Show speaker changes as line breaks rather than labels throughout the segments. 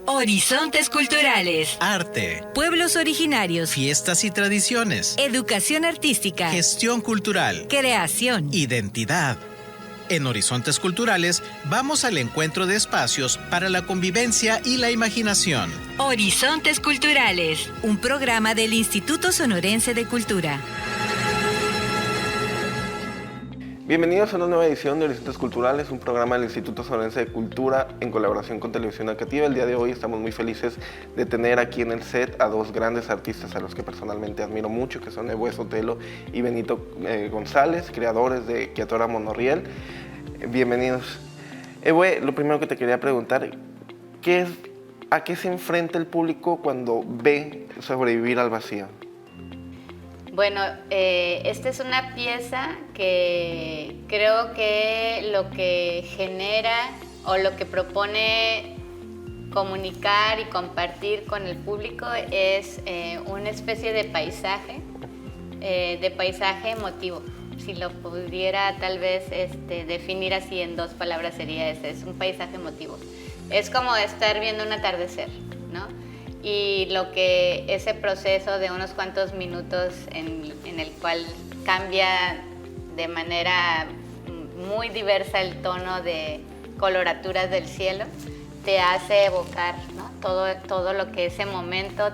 Horizontes culturales.
Arte.
Pueblos originarios.
Fiestas y tradiciones.
Educación artística.
Gestión cultural.
Creación.
Identidad. En Horizontes Culturales vamos al encuentro de espacios para la convivencia y la imaginación.
Horizontes culturales. Un programa del Instituto Sonorense de Cultura.
Bienvenidos a una nueva edición de Horizontes Culturales, un programa del Instituto Sonorense de Cultura en colaboración con Televisión Educativa. El día de hoy estamos muy felices de tener aquí en el set a dos grandes artistas a los que personalmente admiro mucho, que son Ebue Sotelo y Benito González, creadores de Quiatora Monorriel. Bienvenidos. Ebue, lo primero que te quería preguntar, ¿a qué se enfrenta el público cuando ve Sobrevivir al Vacío?
Bueno, esta es una pieza que creo que lo que genera o lo que propone comunicar y compartir con el público es una especie de paisaje emotivo. Si lo pudiera tal vez definir así en dos palabras sería ese, es un paisaje emotivo. Es como estar viendo un atardecer, ¿no? Y lo que ese proceso de unos cuantos minutos en el cual cambia de manera muy diversa el tono de coloraturas del cielo, te hace evocar, ¿no? todo lo que ese momento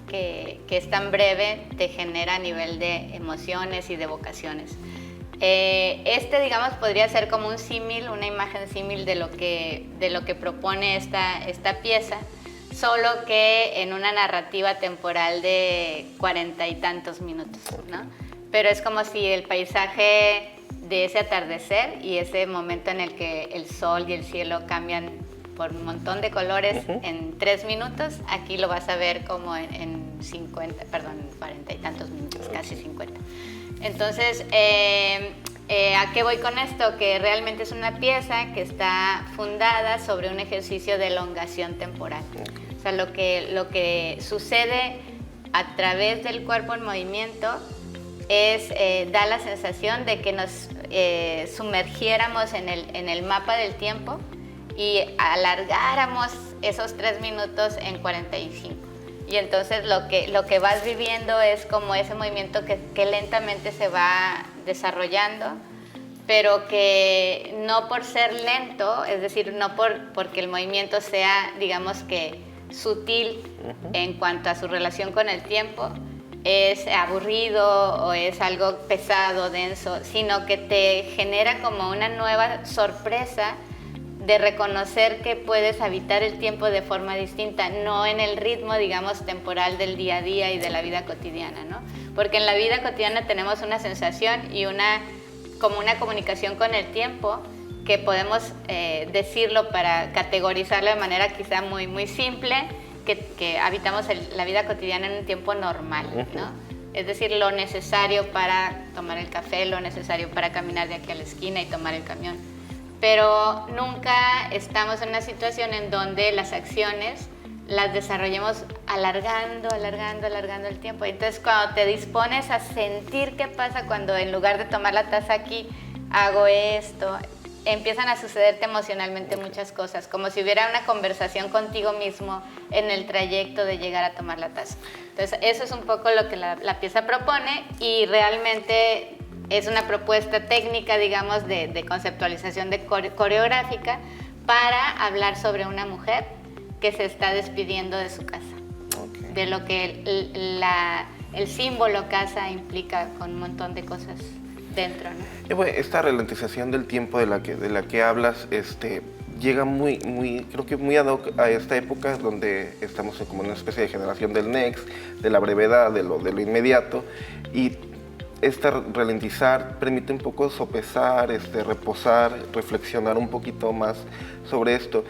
que es tan breve te genera a nivel de emociones y de evocaciones. Digamos, podría ser como un símil, una imagen símil de lo que propone esta pieza, solo que en una narrativa temporal de 40 y tantos minutos, ¿no? Pero es como si el paisaje de ese atardecer y ese momento en el que el sol y el cielo cambian por un montón de colores en 3 minutos, aquí lo vas a ver como en 40 y tantos minutos, casi 50. Entonces, ¿a qué voy con esto? Que realmente es una pieza que está fundada sobre un ejercicio de elongación temporal. O sea, lo que sucede a través del cuerpo en movimiento da la sensación de que nos sumergiéramos en el mapa del tiempo y alargáramos esos 3 minutos en 45. Y entonces lo que vas viviendo es como ese movimiento que lentamente se va desarrollando, pero que no por ser lento, es decir, no porque el movimiento sea, digamos que sutil en cuanto a su relación con el tiempo, es aburrido o es algo pesado, denso, sino que te genera como una nueva sorpresa de reconocer que puedes habitar el tiempo de forma distinta, no en el ritmo, digamos, temporal del día a día y de la vida cotidiana, ¿no? Porque en la vida cotidiana tenemos una sensación y como una comunicación con el tiempo que podemos decirlo para categorizarlo de manera quizá muy, muy simple, que habitamos la vida cotidiana en un tiempo normal, ¿no? Es decir, lo necesario para tomar el café, lo necesario para caminar de aquí a la esquina y tomar el camión. Pero nunca estamos en una situación en donde las acciones las desarrollemos alargando el tiempo. Entonces, cuando te dispones a sentir qué pasa cuando en lugar de tomar la taza aquí, hago esto, empiezan a sucederte emocionalmente muchas cosas, como si hubiera una conversación contigo mismo en el trayecto de llegar a tomar la taza. Entonces, eso es un poco lo que la pieza propone y realmente es una propuesta técnica, digamos, de conceptualización coreográfica para hablar sobre una mujer que se está despidiendo de su casa, de lo que el símbolo casa implica con un montón de cosas dentro, ¿no?
Esta ralentización del tiempo de la que hablas llega creo que muy ad hoc a esta época donde estamos como en una especie de generación del next, de la brevedad, de lo inmediato, y ralentizar permite un poco sopesar, reposar, reflexionar un poquito más sobre esto.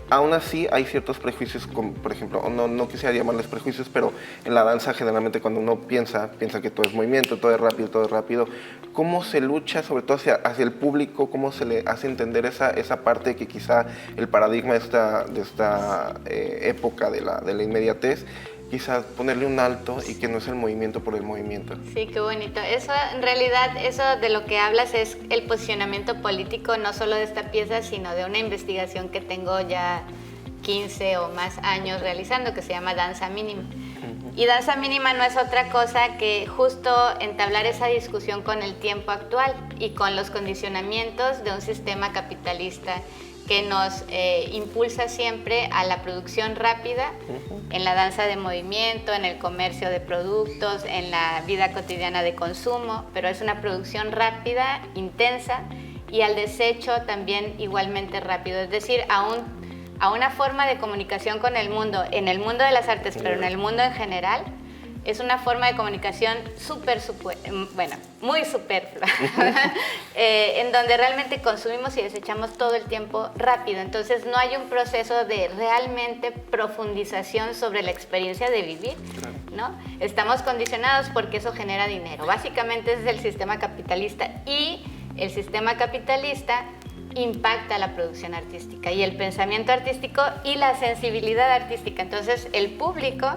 Aún así hay ciertos prejuicios, como, por ejemplo, no quisiera llamarles prejuicios, pero en la danza generalmente cuando uno piensa que todo es movimiento, todo es rápido. ¿Cómo se lucha, sobre todo hacia el público, cómo se le hace entender esa parte que quizá el paradigma de esta época de la inmediatez, quizás ponerle un alto y que no es el movimiento por el movimiento?
Sí, qué bonito. Eso, en realidad, eso de lo que hablas es el posicionamiento político no solo de esta pieza, sino de una investigación que tengo ya 15 o más años realizando, que se llama danza mínima. Y danza mínima no es otra cosa que justo entablar esa discusión con el tiempo actual y con los condicionamientos de un sistema capitalista que nos impulsa siempre a la producción rápida en la danza de movimiento, en el comercio de productos, en la vida cotidiana de consumo, pero es una producción rápida, intensa, y al desecho también igualmente rápido, es decir, a una forma de comunicación con el mundo, en el mundo de las artes, pero en el mundo en general, es una forma de comunicación muy superflua, en donde realmente consumimos y desechamos todo el tiempo rápido. Entonces no hay un proceso de realmente profundización sobre la experiencia de vivir, ¿no? Estamos condicionados porque eso genera dinero. Básicamente ese es el sistema capitalista, y el sistema capitalista impacta la producción artística y el pensamiento artístico y la sensibilidad artística. Entonces el público,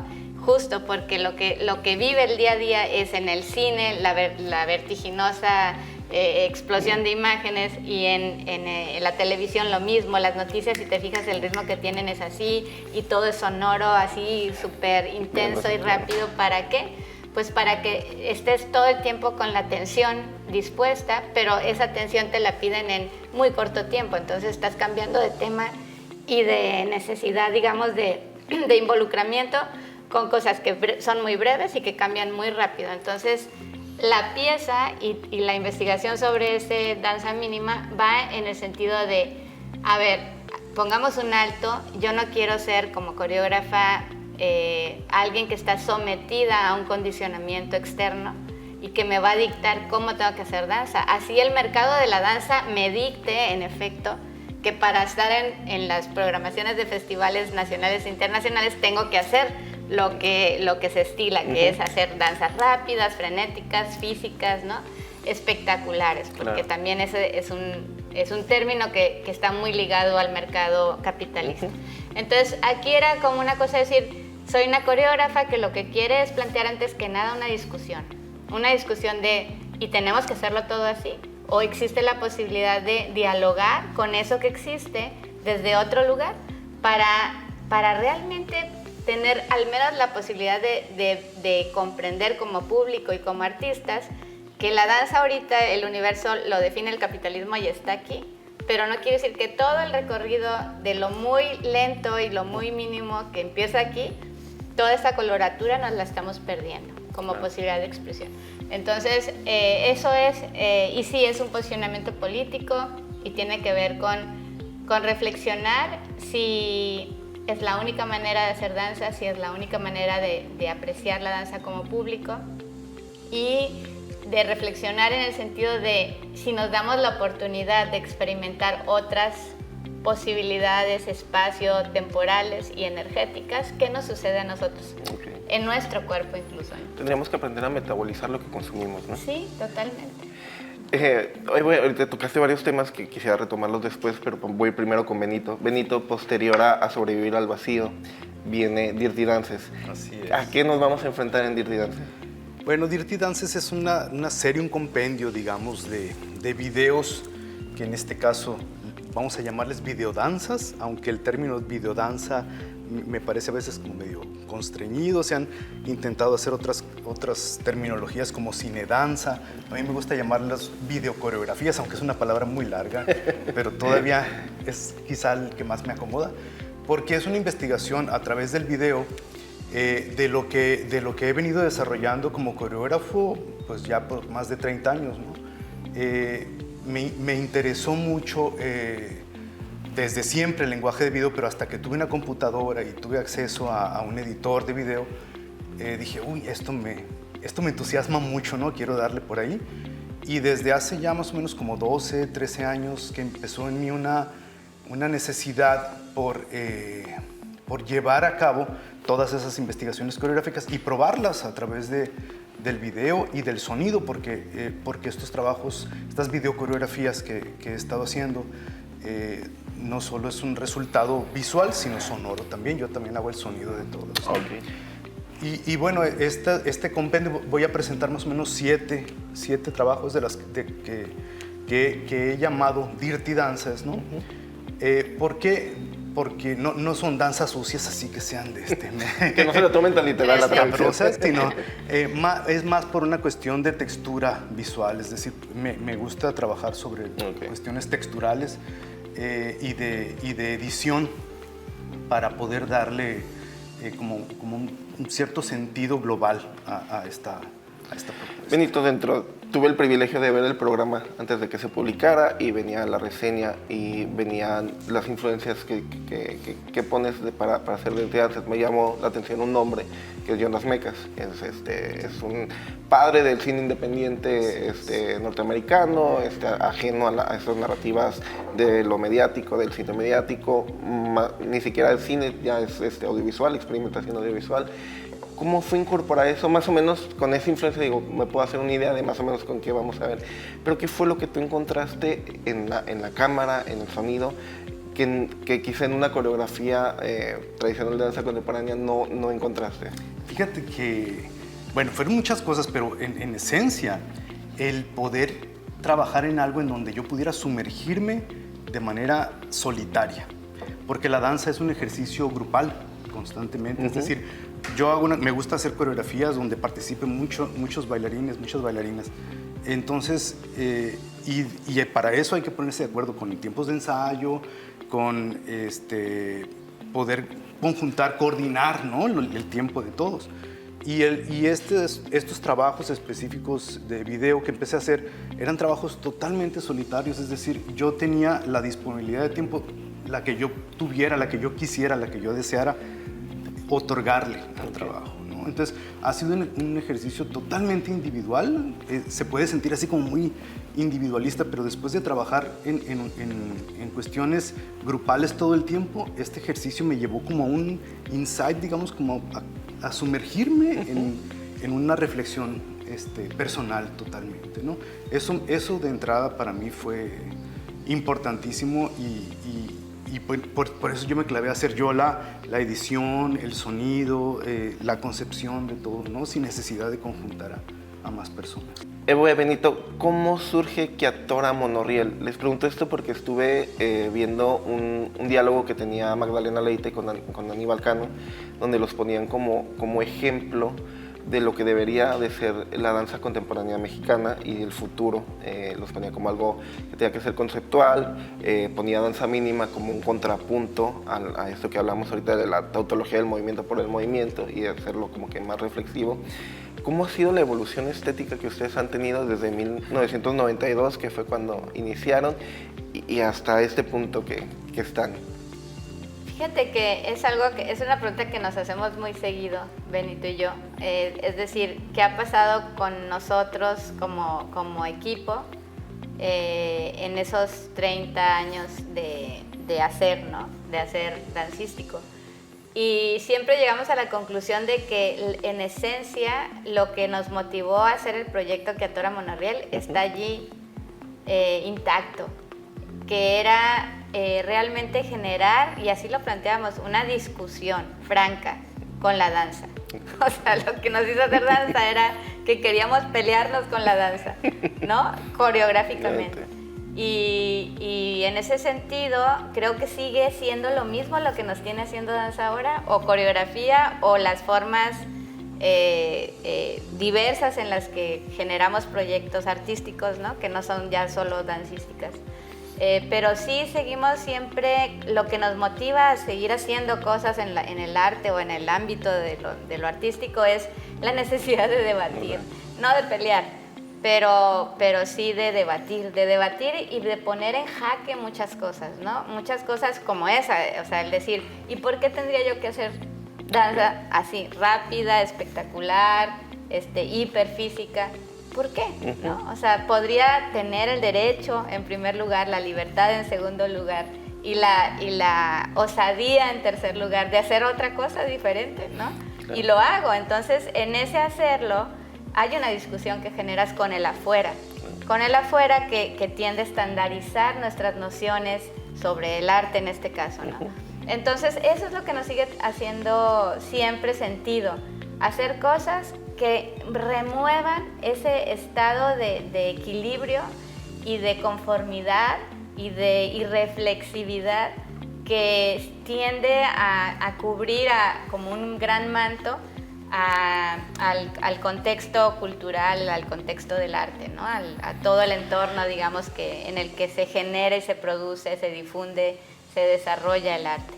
justo porque lo que vive el día a día es en el cine, la vertiginosa explosión de imágenes, y en la televisión lo mismo, las noticias, si te fijas el ritmo que tienen es así, y todo es sonoro, así súper intenso y rápido. ¿Para qué? Pues para que estés todo el tiempo con la atención dispuesta, pero esa atención te la piden en muy corto tiempo, entonces estás cambiando de tema y de necesidad, digamos, de involucramiento con cosas que son muy breves y que cambian muy rápido. Entonces la pieza y la investigación sobre ese danza mínima va en el sentido de, a ver, pongamos un alto, yo no quiero ser como coreógrafa alguien que está sometida a un condicionamiento externo y que me va a dictar cómo tengo que hacer danza. Así el mercado de la danza me dicte, en efecto, que para estar en las programaciones de festivales nacionales e internacionales tengo que hacer lo que se estila, que es hacer danzas rápidas, frenéticas, físicas, ¿no? Espectaculares, porque también ese es un término que está muy ligado al mercado capitalista. Entonces aquí era como una cosa de decir, soy una coreógrafa que lo que quiere es plantear antes que nada una discusión de, ¿y tenemos que hacerlo todo así? ¿O existe la posibilidad de dialogar con eso que existe desde otro lugar para realmente tener al menos la posibilidad de comprender como público y como artistas que la danza ahorita, el universo lo define el capitalismo y está aquí, pero no quiere decir que todo el recorrido de lo muy lento y lo muy mínimo que empieza aquí, toda esa coloratura nos la estamos perdiendo como posibilidad de expresión. Entonces, eso es, y sí es un posicionamiento político y tiene que ver con reflexionar si es la única manera de hacer danza, si es la única manera de apreciar la danza como público, y de reflexionar en el sentido de si nos damos la oportunidad de experimentar otras posibilidades espacio-temporales y energéticas, ¿qué nos sucede a nosotros? En nuestro cuerpo incluso.
Tendríamos que aprender a metabolizar lo que consumimos, ¿no?
Sí, totalmente.
Ahorita tocaste varios temas que quisiera retomarlos después, pero voy primero con Benito. Benito, posterior a Sobrevivir al Vacío, viene Dirty Dances.
Así es.
¿A qué nos vamos a enfrentar en Dirty Dances?
Bueno, Dirty Dances es una serie, un compendio, digamos, de videos que en este caso vamos a llamarles videodanzas, aunque el término videodanza me parece a veces como medio constreñido. Se han intentado hacer otras terminologías como cinedanza. A mí me gusta llamarlas videocoreografías, aunque es una palabra muy larga, pero todavía es quizá el que más me acomoda, porque es una investigación a través del video de lo que he venido desarrollando como coreógrafo pues ya por más de 30 años, ¿no? Me interesó mucho desde siempre el lenguaje de video, pero hasta que tuve una computadora y tuve acceso a un editor de video, dije, uy, esto me entusiasma mucho, ¿no? Quiero darle por ahí. Y desde hace ya más o menos como 12, 13 años que empezó en mí una necesidad por llevar a cabo todas esas investigaciones coreográficas y probarlas a través del video y del sonido, porque estos trabajos, estas videocoreografías que he estado haciendo, no solo es un resultado visual, sino sonoro también. Yo también hago el sonido de todo. Y bueno, este compendio voy a presentar más o menos siete trabajos que he llamado Dirty Dances, ¿no? ¿Por qué porque no son danzas sucias, así que sean de
Que no se lo tomen tan literal la traducción.
sino es más por una cuestión de textura visual, es decir, me gusta trabajar sobre cuestiones texturales y de edición para poder darle como un cierto sentido global a esta propuesta.
Benito, tuve el privilegio de ver el programa antes de que se publicara y venía la reseña y venían las influencias que pones para hacer de teatro. Me llamó la atención un nombre que es Jonas Mekas. Es un padre del cine independiente norteamericano, ajeno a esas narrativas de lo mediático, del cine mediático, ni siquiera el cine, ya es audiovisual, experimentación audiovisual. ¿Cómo fue incorporar eso? Más o menos con esa influencia, digo, me puedo hacer una idea de más o menos con qué vamos a ver. Pero ¿qué fue lo que tú encontraste en la cámara, en el sonido, que quizá en una coreografía tradicional de danza contemporánea no encontraste?
Fíjate que, bueno, fueron muchas cosas, pero en esencia, el poder trabajar en algo en donde yo pudiera sumergirme de manera solitaria. Porque la danza es un ejercicio grupal constantemente, es decir, me gusta hacer coreografías donde participen muchos bailarines, muchas bailarinas. Entonces, y para eso hay que ponerse de acuerdo con tiempos de ensayo, con poder conjuntar, coordinar, ¿no?, el tiempo de todos. Y estos trabajos específicos de video que empecé a hacer eran trabajos totalmente solitarios, es decir, yo tenía la disponibilidad de tiempo, la que yo tuviera, la que yo quisiera, la que yo deseara, otorgarle al trabajo, ¿no? Entonces, ha sido un ejercicio totalmente individual, se puede sentir así como muy individualista, pero después de trabajar en cuestiones grupales todo el tiempo, este ejercicio me llevó como a un insight, digamos, como a sumergirme en una reflexión personal totalmente, ¿no? Eso de entrada para mí fue importantísimo y por eso yo me clavé a hacer yo la edición, el sonido, la concepción de todo, ¿no?, sin necesidad de conjuntar a más personas.
Benito, ¿cómo surge Queatora Monorriel? Les pregunto esto porque estuve viendo un diálogo que tenía Magdalena Leite con Aníbal Cano, donde los ponían como ejemplo de lo que debería de ser la danza contemporánea mexicana y el futuro. Los ponía como algo que tenía que ser conceptual, ponía danza mínima como un contrapunto a esto que hablamos ahorita de la tautología del movimiento por el movimiento y hacerlo como que más reflexivo. ¿Cómo ha sido la evolución estética que ustedes han tenido desde 1992, que fue cuando iniciaron, y hasta este punto que están?
Fíjate que es una pregunta que nos hacemos muy seguido, Benito y yo. Es decir, ¿qué ha pasado con nosotros como equipo en esos 30 años de hacer, ¿no?, de hacer dancístico? Y siempre llegamos a la conclusión de que en esencia lo que nos motivó a hacer el proyecto Queatora Monorriel está allí intacto, que era realmente generar, y así lo planteamos, una discusión franca con la danza. O sea, lo que nos hizo hacer danza era que queríamos pelearnos con la danza, ¿no?, coreográficamente. Y en ese sentido creo que sigue siendo lo mismo lo que nos tiene haciendo danza ahora, o coreografía, o las formas diversas en las que generamos proyectos artísticos, ¿no?, que no son ya solo dancísticas. Pero sí seguimos siempre, lo que nos motiva a seguir haciendo cosas en el arte o en el ámbito de lo artístico es la necesidad de debatir, no de pelear, pero sí de debatir y de poner en jaque muchas cosas, ¿no? Muchas cosas como esa, o sea, el decir, ¿y por qué tendría yo que hacer danza así, rápida, espectacular, hiperfísica? ¿Por qué? ¿No? O sea, podría tener el derecho en primer lugar, la libertad en segundo lugar y la osadía en tercer lugar de hacer otra cosa diferente, ¿no? Claro. Y lo hago. Entonces, en ese hacerlo, hay una discusión que generas con el afuera. Con el afuera que tiende a estandarizar nuestras nociones sobre el arte en este caso, ¿no? Entonces, eso es lo que nos sigue haciendo siempre sentido. Hacer cosas que remuevan ese estado de equilibrio y de conformidad y de irreflexividad que tiende a cubrir como un gran manto al contexto cultural, al contexto del arte, ¿no? A todo el entorno, digamos, en el que se genera y se produce, se difunde, se desarrolla el arte.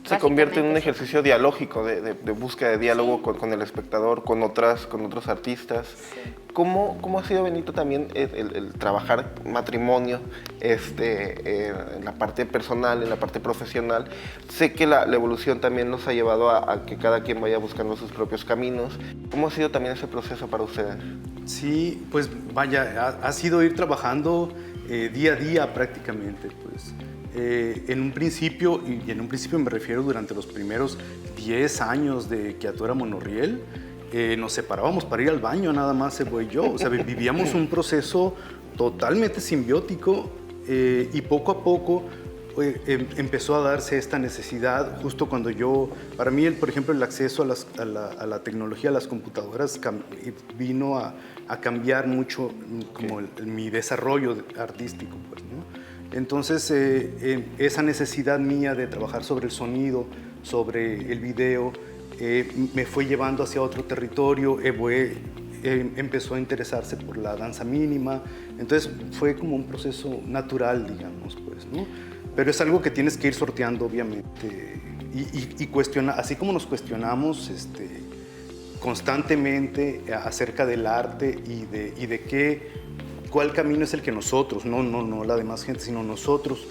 Se convierte en un ejercicio dialógico, de búsqueda de diálogo con el espectador, con otros artistas.
Sí.
¿Cómo ha sido, Benito, también el trabajar matrimonio en la parte personal, en la parte profesional? Sé que la evolución también nos ha llevado a que cada quien vaya buscando sus propios caminos. ¿Cómo ha sido también ese proceso para ustedes?
Sí, pues vaya, ha sido ir trabajando día a día prácticamente, pues. En un principio, y en un principio me refiero durante los primeros 10 años de que Atora Monorriel, nos separábamos para ir al baño, nada más Ebo y yo. O sea, vivíamos un proceso totalmente simbiótico y poco a poco empezó a darse esta necesidad justo cuando para mí, por ejemplo, el acceso a la tecnología, a las computadoras, vino a cambiar mucho como mi desarrollo artístico, pues, ¿no? Entonces, esa necesidad mía de trabajar sobre el sonido, sobre el video, me fue llevando hacia otro territorio. Evo empezó a interesarse por la danza mínima, entonces fue como un proceso natural, digamos, pues, ¿no? Pero es algo que tienes que ir sorteando, obviamente, y cuestionar, así como nos cuestionamos constantemente acerca del arte y de cuál camino es el que nosotros, no la demás gente, sino nosotros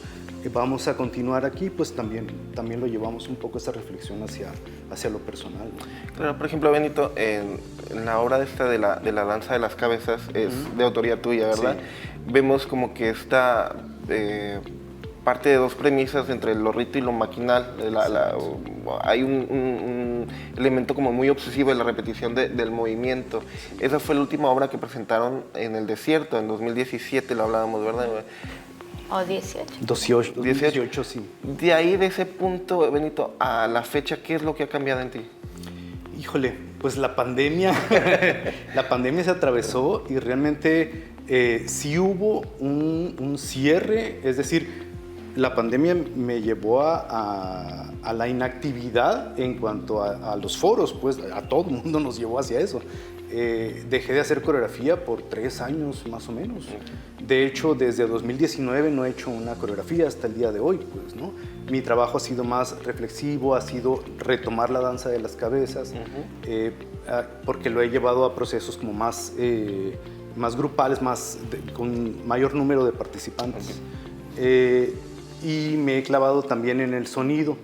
vamos a continuar aquí, pues también lo llevamos un poco esa reflexión hacia lo personal, ¿no?
Claro, por ejemplo, Benito, en la obra de la danza de las cabezas es de autoría tuya, ¿verdad?
Sí.
Vemos como que esta parte de dos premisas entre lo rito y lo maquinal. Hay un elemento como muy obsesivo de la repetición del movimiento. Esa fue la última obra que presentaron en el desierto, en 2017 lo hablábamos, ¿verdad?
¿O 18?
18, sí.
De ahí, de ese punto, Benito, a la fecha, ¿qué es lo que ha cambiado en ti?
Híjole, pues la pandemia se atravesó y realmente sí hubo un cierre, es decir, la pandemia me llevó a la inactividad en cuanto a los foros, pues a todo el mundo nos llevó hacia eso. Dejé de hacer coreografía por 3 años más o menos. De hecho, desde 2019 no he hecho una coreografía hasta el día de hoy, pues, ¿no? Mi trabajo ha sido más reflexivo, ha sido retomar la danza de las cabezas, porque lo he llevado a procesos como más grupales, con mayor número de participantes. Y me he clavado también en el sonido,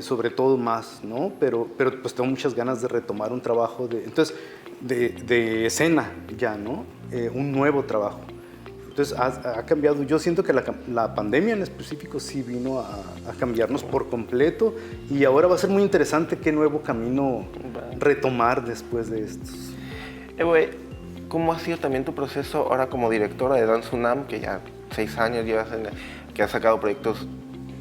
sobre todo más, ¿no? Pero pues tengo muchas ganas de retomar un trabajo de escena ya, ¿no? Un nuevo trabajo. Entonces ha cambiado. Yo siento que la pandemia en específico sí vino a cambiarnos por completo y ahora va a ser muy interesante qué nuevo camino retomar después de estos.
Evo, ¿cómo ha sido también tu proceso ahora como directora de Danza UNAM, que ya 6 años llevas que has sacado proyectos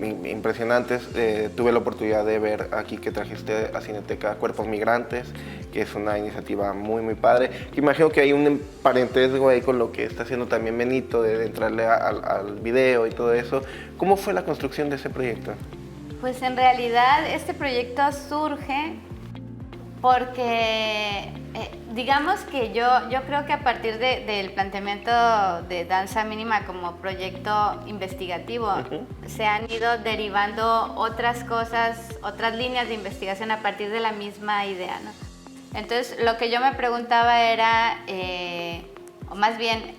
impresionantes? Tuve la oportunidad de ver aquí que trajiste a Cineteca Cuerpos Migrantes, que es una iniciativa muy, muy padre. Que imagino que hay un parentesco ahí con lo que está haciendo también Benito, de entrarle al video y todo eso. ¿Cómo fue la construcción de ese proyecto?
Pues en realidad este proyecto surge porque digamos que yo creo que a partir del planteamiento de danza mínima como proyecto investigativo, se han ido derivando otras cosas, otras líneas de investigación a partir de la misma idea, ¿no? Entonces, lo que yo me preguntaba era, o más bien,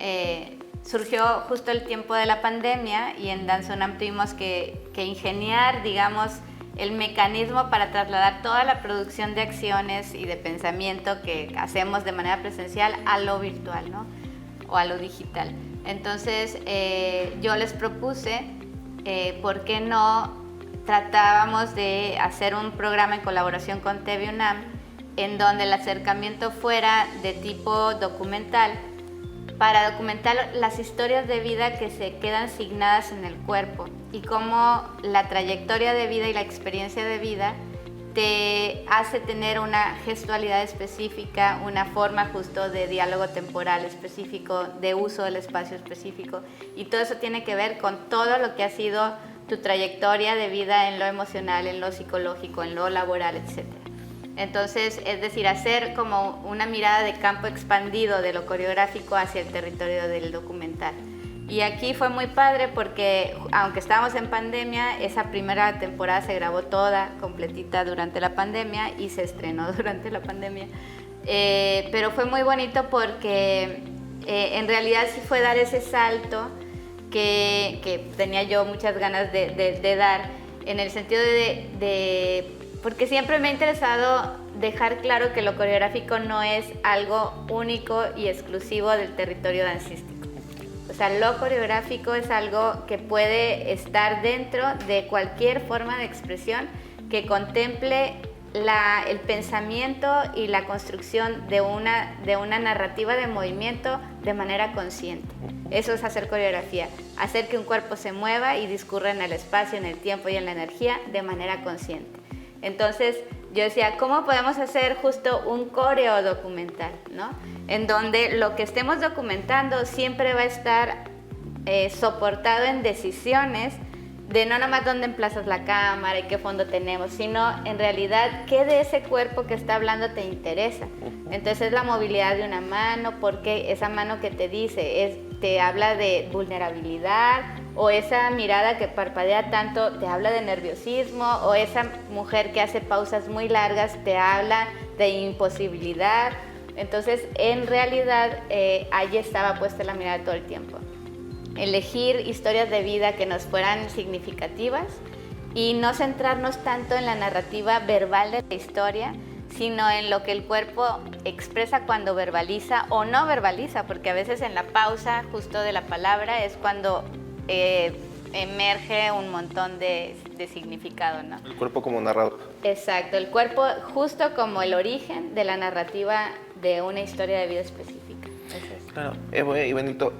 surgió justo el tiempo de la pandemia y en Danza UNAM tuvimos que ingeniar, digamos, el mecanismo para trasladar toda la producción de acciones y de pensamiento que hacemos de manera presencial a lo virtual, ¿no? O a lo digital. Entonces, yo les propuse, ¿por qué no tratábamos de hacer un programa en colaboración con TV UNAM en donde el acercamiento fuera de tipo documental, para documentar las historias de vida que se quedan signadas en el cuerpo y cómo la trayectoria de vida y la experiencia de vida te hace tener una gestualidad específica, una forma justo de diálogo temporal específico, de uso del espacio específico, y todo eso tiene que ver con todo lo que ha sido tu trayectoria de vida en lo emocional, en lo psicológico, en lo laboral, etc. Entonces, es decir, hacer como una mirada de campo expandido de lo coreográfico hacia el territorio del documental. Y aquí fue muy padre porque, aunque estábamos en pandemia, esa primera temporada se grabó toda, completita durante la pandemia y se estrenó durante la pandemia. Pero fue muy bonito porque en realidad sí fue dar ese salto que tenía yo muchas ganas de dar, en el sentido porque siempre me ha interesado dejar claro que lo coreográfico no es algo único y exclusivo del territorio dancístico. O sea, lo coreográfico es algo que puede estar dentro de cualquier forma de expresión que contemple el pensamiento y la construcción de una narrativa de movimiento de manera consciente. Eso es hacer coreografía, hacer que un cuerpo se mueva y discurra en el espacio, en el tiempo y en la energía de manera consciente. Entonces yo decía, ¿cómo podemos hacer justo un coreo documental, ¿no? En donde lo que estemos documentando siempre va a estar soportado en decisiones de no nomás dónde emplazas la cámara y qué fondo tenemos, sino en realidad qué de ese cuerpo que está hablando te interesa. Entonces la movilidad de una mano, porque esa mano que te dice te habla de vulnerabilidad, o esa mirada que parpadea tanto te habla de nerviosismo, o esa mujer que hace pausas muy largas te habla de imposibilidad. Entonces en realidad allí estaba puesta la mirada todo el tiempo. Elegir historias de vida que nos fueran significativas y no centrarnos tanto en la narrativa verbal de la historia, sino en lo que el cuerpo expresa cuando verbaliza o no verbaliza, porque a veces en la pausa justo de la palabra es cuando emerge un montón de significado, ¿no?
El cuerpo como narrador.
Exacto, el cuerpo justo como el origen de la narrativa de una historia de vida específica. Es
Claro, y Benito,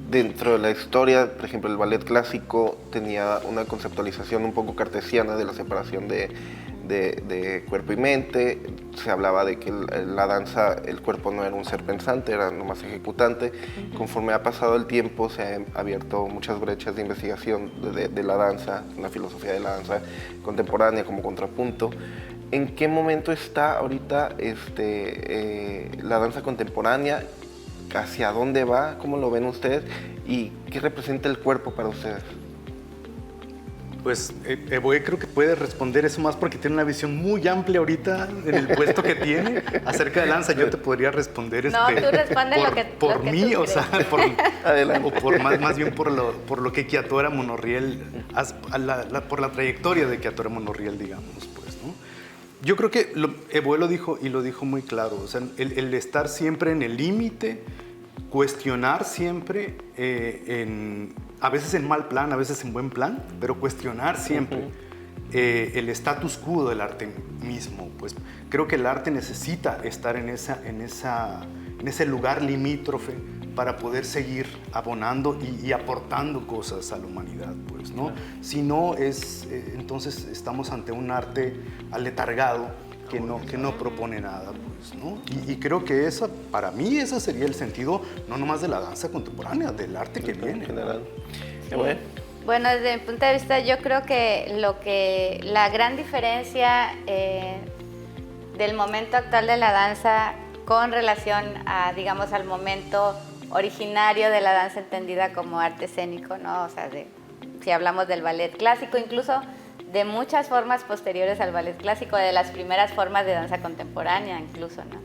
dentro de la historia, por ejemplo, el ballet clásico tenía una conceptualización un poco cartesiana de la separación de cuerpo y mente. Se hablaba de que la danza, el cuerpo no era un ser pensante, era nomás ejecutante. Conforme ha pasado el tiempo, se han abierto muchas brechas de investigación de la danza, una filosofía de la danza contemporánea como contrapunto. ¿En qué momento está ahorita la danza contemporánea? ¿Hacia dónde va? ¿Cómo lo ven ustedes? ¿Y qué representa el cuerpo para ustedes?
Pues Evoe creo que puede responder eso más porque tiene una visión muy amplia ahorita en el puesto que tiene acerca de danza. Yo te podría responder
No, tú responde
por mí,
tú
o sea, más bien por lo que Kiatora Monoriel, por la trayectoria de Kiatora Monoriel, digamos, pues, ¿no? Yo creo que Evoe lo dijo y lo dijo muy claro, o sea, el estar siempre en el límite, cuestionar siempre a veces en mal plan, a veces en buen plan, pero cuestionar siempre el status quo del arte mismo. Pues creo que el arte necesita estar en ese lugar limítrofe para poder seguir abonando y aportando cosas a la humanidad, pues, ¿no? Si no, entonces estamos ante un arte aletargado que no propone nada, pues, ¿no? Y creo que para mí ese sería el sentido, no nomás de la danza contemporánea, del arte que viene.
En general.
Sí. Bueno, desde mi punto de vista, yo creo que la gran diferencia del momento actual de la danza con relación a, digamos, al momento originario de la danza entendida como arte escénico, ¿no? O sea, si hablamos del ballet clásico, incluso de muchas formas posteriores al ballet clásico, de las primeras formas de danza contemporánea incluso, ¿no?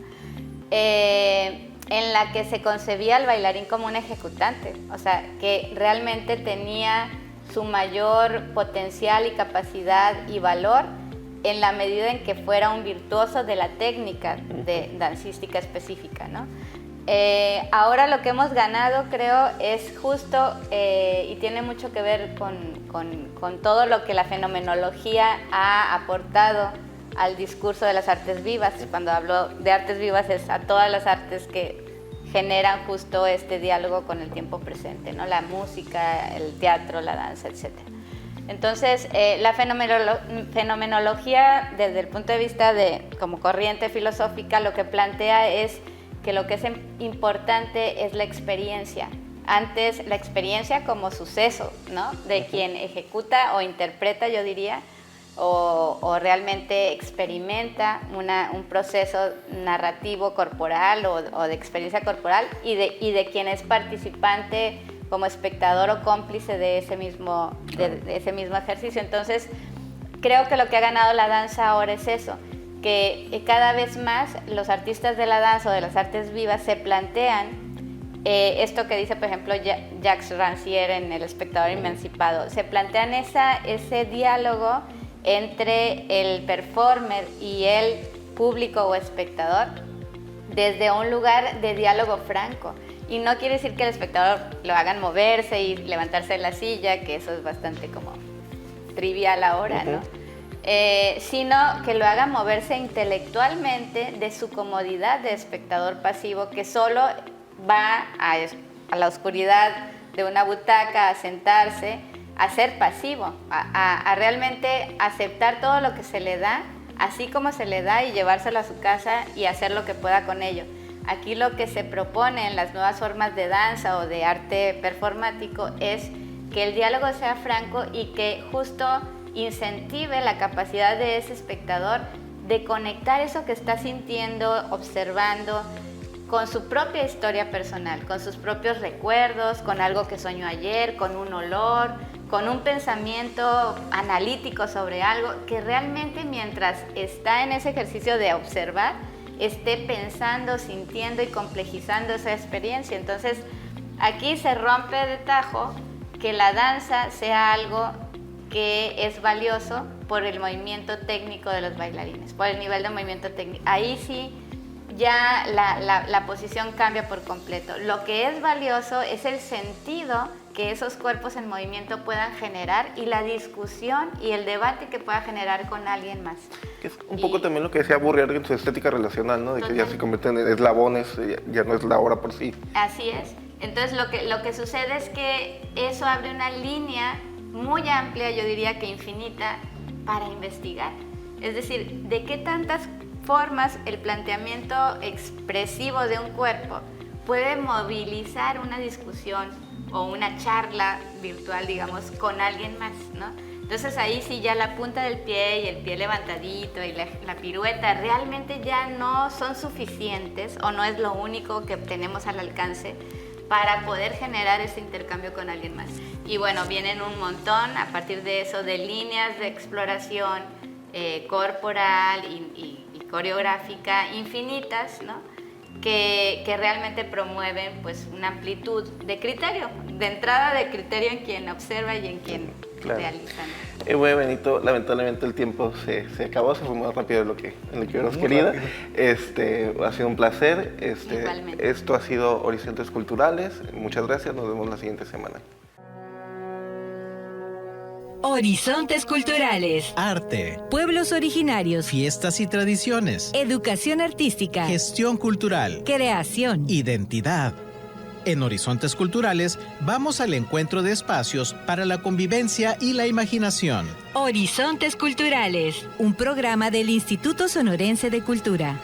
En la que se concebía al bailarín como un ejecutante, o sea, que realmente tenía su mayor potencial y capacidad y valor en la medida en que fuera un virtuoso de la técnica dancística específica, ¿no? Ahora lo que hemos ganado, creo, es justo, y tiene mucho que ver con todo lo que la fenomenología ha aportado al discurso de las artes vivas. Cuando hablo de artes vivas es a todas las artes que generan justo este diálogo con el tiempo presente, ¿no? La música, el teatro, la danza, etc. Entonces, la fenomenología, desde el punto de vista como corriente filosófica, lo que plantea es que lo que es importante es la experiencia antes la experiencia como suceso, ¿no? De quien ejecuta o interpreta, yo diría, o realmente experimenta un proceso narrativo corporal o de experiencia corporal y de quien es participante como espectador o cómplice de ese mismo ejercicio. Entonces, creo que lo que ha ganado la danza ahora es eso, que cada vez más los artistas de la danza o de las artes vivas se plantean esto que dice, por ejemplo, Jacques Rancière en El espectador emancipado, se plantean ese diálogo entre el performer y el público o espectador desde un lugar de diálogo franco. Y no quiere decir que el espectador lo hagan moverse y levantarse de la silla, que eso es bastante como trivial ahora, ¿no? Sino que lo hagan moverse intelectualmente de su comodidad de espectador pasivo, que solo va a la oscuridad de una butaca a sentarse, a ser pasivo, a realmente aceptar todo lo que se le da, así como se le da, y llevárselo a su casa y hacer lo que pueda con ello. Aquí lo que se propone en las nuevas formas de danza o de arte performático es que el diálogo sea franco y que justo incentive la capacidad de ese espectador de conectar eso que está sintiendo, observando, con su propia historia personal, con sus propios recuerdos, con algo que soñó ayer, con un olor, con un pensamiento analítico sobre algo, que realmente mientras está en ese ejercicio de observar, esté pensando, sintiendo y complejizando esa experiencia. Entonces, aquí se rompe de tajo que la danza sea algo que es valioso por el movimiento técnico de los bailarines, por el nivel de movimiento técnico. Ahí sí ya la posición cambia por completo. Lo que es valioso es el sentido que esos cuerpos en movimiento puedan generar y la discusión y el debate que pueda generar con alguien más.
Es un poco también lo que decía Bourrier en su estética relacional, ¿no? De que ya se convierten en eslabones, ya no es la obra por sí.
Así es. Entonces lo que sucede es que eso abre una línea muy amplia, yo diría que infinita, para investigar. Es decir, de qué tantas formas el planteamiento expresivo de un cuerpo puede movilizar una discusión o una charla virtual, digamos, con alguien más, ¿no? Entonces ahí sí ya la punta del pie y el pie levantadito y la pirueta realmente ya no son suficientes o no es lo único que tenemos al alcance para poder generar ese intercambio con alguien más. Y bueno, vienen un montón a partir de eso de líneas de exploración corporal y coreográfica infinitas, ¿no? Que realmente promueven pues una amplitud de criterio, de entrada de criterio en quien observa y en quien realiza, ¿no?
Bueno, Benito, lamentablemente el tiempo se acabó, se fue más rápido de lo que hubiéramos querido. Ha sido un placer.
Igualmente.
Esto ha sido Horizontes Culturales. Muchas gracias, nos vemos la siguiente semana.
Horizontes Culturales.
Arte,
Pueblos originarios.
fiestas y tradiciones,
Educación artística.
gestión cultural,
Creación.
identidad. En Horizontes Culturales vamos al encuentro de espacios para la convivencia y la imaginación.
Horizontes Culturales. Un programa del Instituto Sonorense de Cultura.